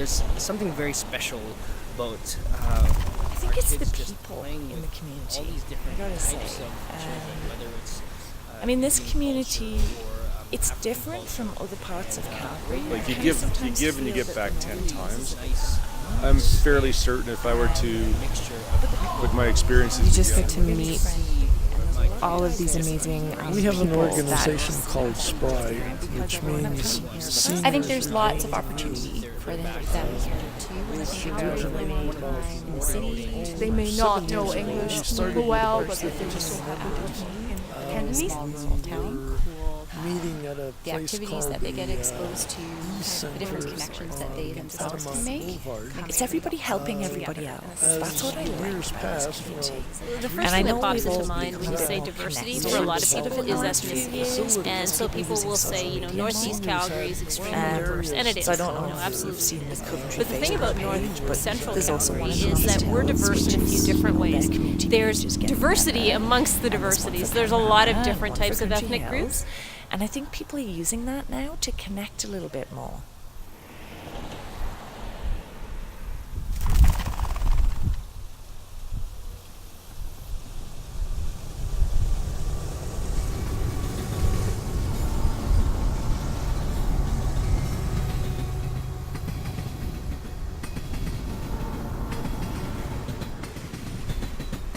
there's something very special about I think it's the just people playing in the with community. all these different I gotta types say. of children, whether it's I mean, this Indian community, culture or, it's African different culture. from other parts of Calgary. Like I you kinda give sometimes and you feel get that back the 10 Northeast times. is Nice I'm fairly certain if I were to, mixture of with my experiences, You just together, get to meet all of these amazing We have an people organization that called SPRY, which means I think there's lots of opportunity for them here too. And I think how they're living in the city. They may not know English super well, but they can just Cantonese. Small town. meeting at a The place activities called that they get the, exposed to, the different connections that they themselves can make. It's everybody helping everybody else. That's what I like. Years past, The first And I thing know that pops we've into all mind when you say become diversity connected for a lot of sort people in the is last few years. ethnicity. And so people will say, you know, Northeast Calgary is extremely diverse, and it is. So I don't know you know, if absolutely. you've seen this Coventry But the thing about Facebook page, North but Central there's also Calgary one in is that we're Coventry diverse in a Hills, few which different is ways. the community There's just getting diversity better. amongst the And there's one for diversities. There's a lot of Canada, different one for types of Coventry ethnic Hills. groups. And I think people are using that now to connect a little bit more.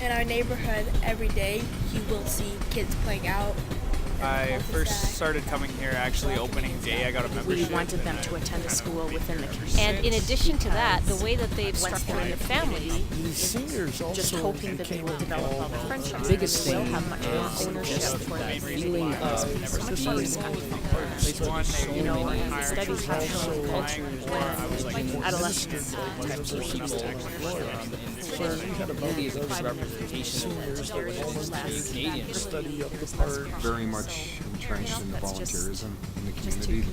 In our neighborhood, every day you will see kids playing out. I first started coming here actually opening day. I got a We membership. wanted them to attend a school within the community. And in addition to that, the way that they've structured the families, the seniors also Just hoping that they will develop all the friendships. The biggest They will thing have much more ownership for the feeling of being you know, and studies have shown culture like adolescents types of people really is a good representation of Canadians. study up the part. Very much entrenched in the volunteerism in the community.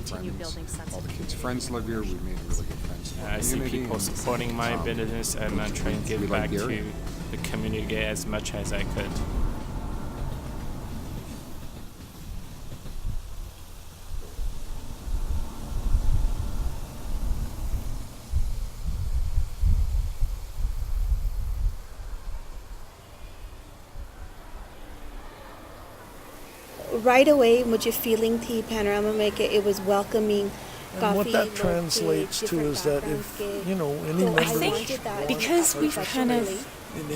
All the kids' friends live here. We've made really good friends in the I see community. people supporting my business and I'm trying to we give like back Gary. to the community as much as I could. Right away, मुझे feeling थी panorama में कि it was welcoming. And what that translates to is that if, you know, any member I think because we've kind of,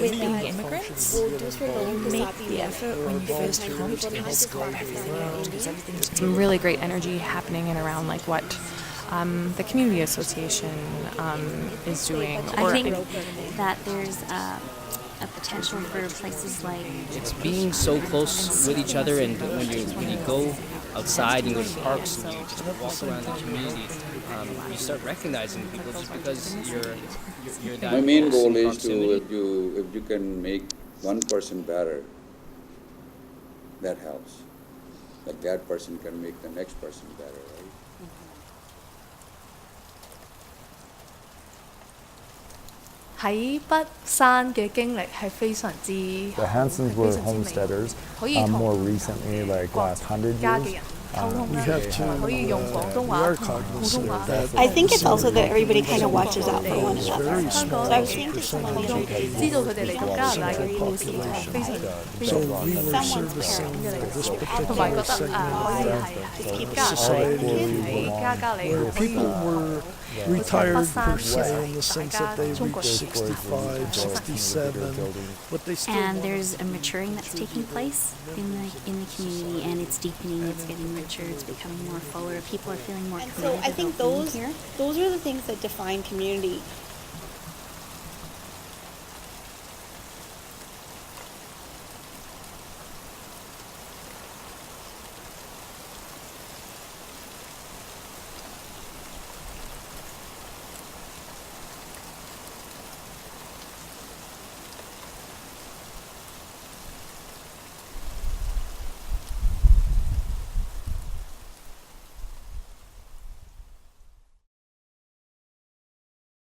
with being immigrants, you make the effort when you first come to kind of scope everything out because everything's Some really great energy happening and around like what the community association is doing. I think that there's a potential for places like It's being so close with each other, and when you go outside and go to parks and you just walk around the community, you start recognizing people just because you're that. My main close in goal is to proximity. if you can make one person better, that helps. Like that person can make the next person better, right? The Hansons were homesteaders. More recently, like last 100 years. We have to, we are cognizant of that. I think it's also that everybody kind of watches out for one It's another. very small So I was saying to someone the other day, So we were servicing this particular segment of society where people were retired per se in the sense that they reached 65, 67, but they still and there's a maturing that's taking place in the community, and it's deepening, it's getting richer, it's becoming more fuller, people are feeling more And committed so I think about being here. those are the things that define community.